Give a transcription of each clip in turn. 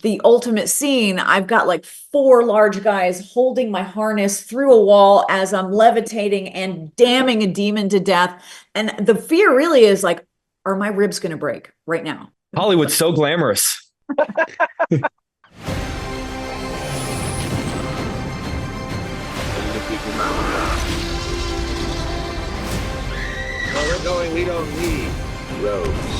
the ultimate scene, I've got like four large guys holding my harness through a wall as I'm levitating and damning a demon to death. And the fear really is like, are my ribs going to break right now? Hollywood's so glamorous. Where we're going, we don't need roads.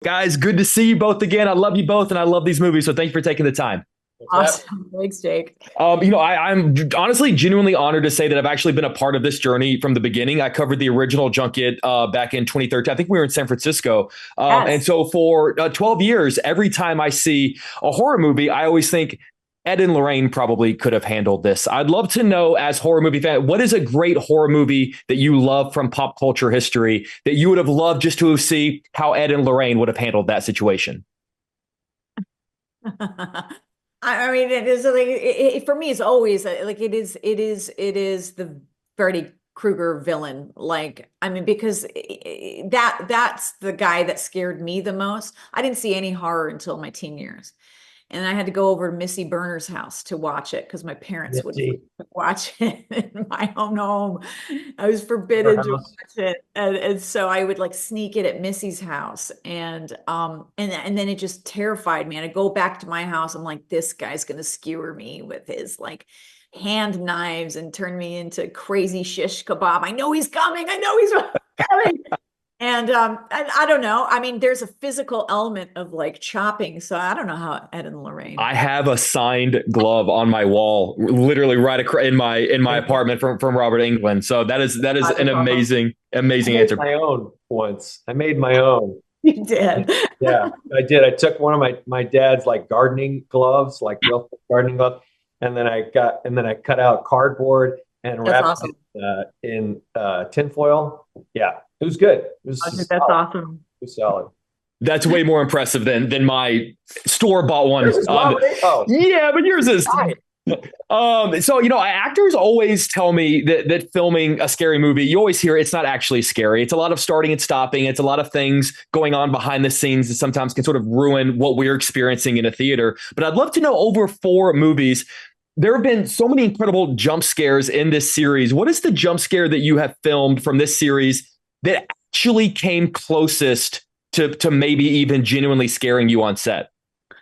Guys, good to see you both again. I love you both, and I love these movies, so thank you for taking the time. Awesome. Thanks, Jake. I'm honestly genuinely honored to say that I've actually been a part of this journey from the beginning. I covered the original junket back in 2013. I think we were in San Francisco. Yes. And so for 12 years, every time I see a horror movie, I always think Ed and Lorraine probably could have handled this. I'd love to know, as horror movie fan, what is a great horror movie that you love from pop culture history that you would have loved just to see how Ed and Lorraine would have handled that situation? I mean, it is like for me. It's always like it is the Freddy Krueger villain. Like, I mean, because that's the guy that scared me the most. I didn't see any horror until my teen years, and I had to go over to Missy Burner's house to watch it because my parents wouldn't watch it in my own home. I was forbidden to watch it, and so I would like sneak it at Missy's house, and then it just terrified me. And I go back to my house, I'm like, this guy's gonna skewer me with his like hand knives and turn me into crazy shish kebab. I know he's coming. I know he's coming. And I don't know. I mean, there's a physical element of like chopping. So I don't know how Ed and Lorraine. I have a signed glove on my wall, literally in my apartment from Robert Englund. So that is an amazing answer. My own once. I made my own. You did. Yeah, I did. I took one of my dad's like gardening gloves, like real gardening gloves, and then I cut out cardboard and wrapped it in tinfoil. Yeah, it was good. That's awesome. It was solid. That's way more impressive than my store-bought one. Yeah, but yours is. So, actors always tell me that filming a scary movie, you always hear it's not actually scary. It's a lot of starting and stopping. It's a lot of things going on behind the scenes that sometimes can sort of ruin what we're experiencing in a theater. But I'd love to know, over 4 movies, there have been so many incredible jump scares in this series. What is the jump scare that you have filmed from this series that actually came closest to maybe even genuinely scaring you on set?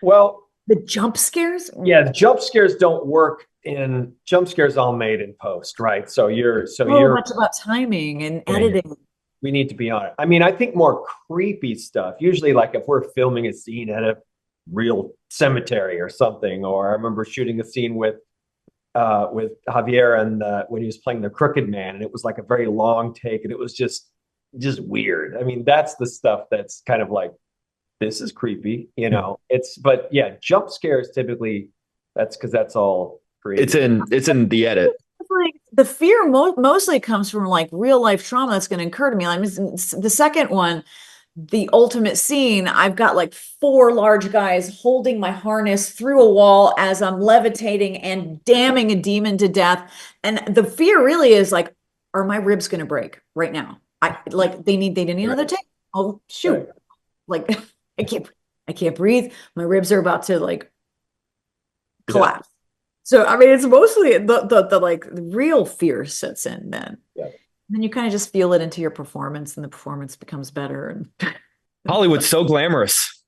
Well, the jump scares? Yeah, the jump scares don't work in jump scares all made in post, right? So you're much about timing and editing. We need to be on it. I mean, I think more creepy stuff. Usually, like if we're filming a scene at a real cemetery or something, or I remember shooting a scene with Javier and when he was playing the Crooked Man, and it was like a very long take, and it was just weird. I mean, that's the stuff that's kind of like, this is creepy, but yeah, jump scares typically, that's because that's all creative. It's in the edit. Like the fear mostly comes from like real life trauma that's going to occur to me. Like the second one, the ultimate scene, I've got like four large guys holding my harness through a wall as I'm levitating and damning a demon to death. And the fear really is like, are my ribs going to break right now? They need another take. Oh shoot. Like I can't breathe. My ribs are about to like collapse. Yeah. So I mean, it's mostly the like the real fear sets in then. Yeah. And then you kind of just feel it into your performance, and the performance becomes better. And Hollywood's so glamorous.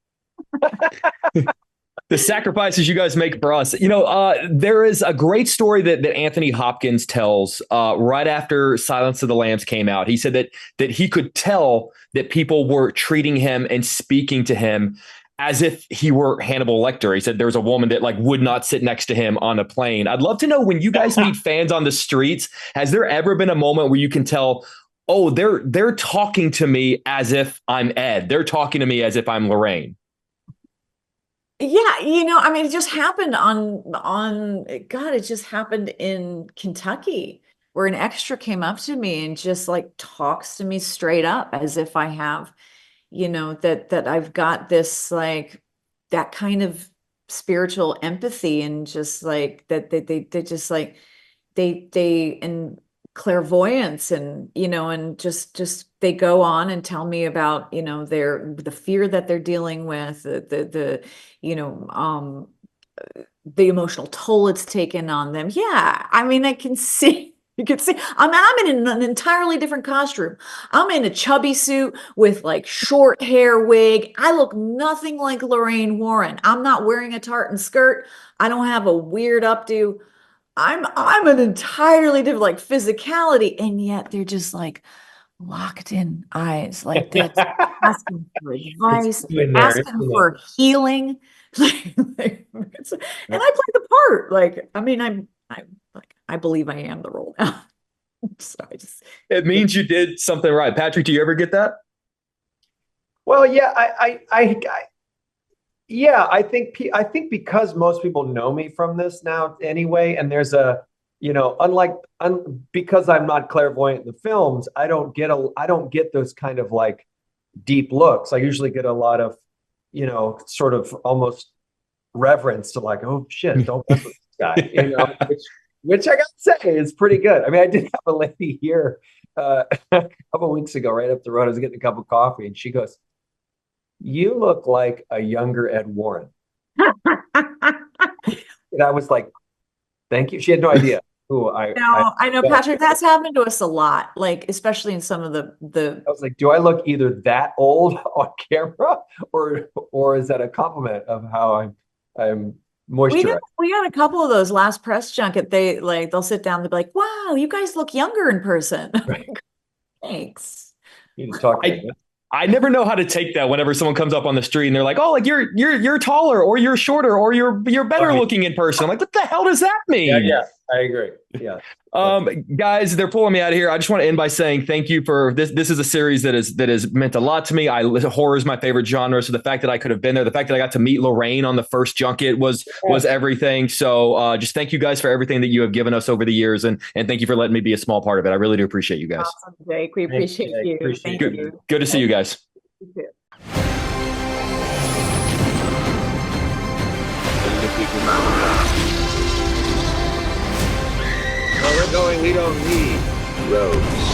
The sacrifices you guys make for us. There is a great story that Anthony Hopkins tells right after Silence of the Lambs came out. He said that he could tell that people were treating him and speaking to him as if he were Hannibal Lecter. He said there was a woman that like would not sit next to him on a plane. I'd love to know, when you guys meet fans on the streets, has there ever been a moment where you can tell, oh, they're talking to me as if I'm Ed. They're talking to me as if I'm Lorraine. Yeah, I mean, it just happened it just happened in Kentucky, where an extra came up to me and just like talks to me straight up as if I have, that I've got this like that kind of spiritual empathy, and just like that they just like they and clairvoyance, and and just they go on and tell me about the fear that they're dealing with, the the emotional toll it's taken on them. Yeah, I mean, I can see. You can see I'm in an entirely different costume. I'm in a chubby suit with like short hair wig. I look nothing like Lorraine Warren. I'm not wearing a tartan skirt. I don't have a weird updo. I'm an entirely different like physicality, and yet they're just like locked in eyes, like that's asking for advice, asking for healing. And I play the part. Like, I mean, I'm like, I believe I am the role now. So it means you did something right. Patrick, do you ever get that? Well, yeah, I think because most people know me from this now anyway, and there's a, because I'm not clairvoyant in the films, I don't get those kind of like deep looks. I usually get a lot of, sort of almost reverence to like, oh shit, don't mess with this guy, which I gotta say is pretty good. I mean, I did have a lady here a couple of weeks ago, right up the road. I was getting a cup of coffee, and she goes, "You look like a younger Ed Warren." And I was like, "Thank you." She had no idea who I know, Patrick, that's happened to us a lot, like especially in some of the I was like, do I look either that old on camera or is that a compliment of how I'm moisturized? We got a couple of those last press junket. They'll sit down, they'll be like, "Wow, you guys look younger in person." Right. Thanks. You need to talk to me. I never know how to take that whenever someone comes up on the street and they're like, "Oh, like you're taller, or you're shorter, or you're better looking in person." I'm like, what the hell does that mean? Yeah, I agree. Yeah. Guys, they're pulling me out of here. I just want to end by saying thank you for this. This is a series that has meant a lot to me. Horror is my favorite genre, so the fact that I could have been there, the fact that I got to meet Lorraine on the first junket was everything. So just thank you guys for everything that you have given us over the years, and thank you for letting me be a small part of it. I really do appreciate you guys. Awesome, Jake. We appreciate you. Thank you. Good to see you guys. You too. Where we're going, we don't need roads.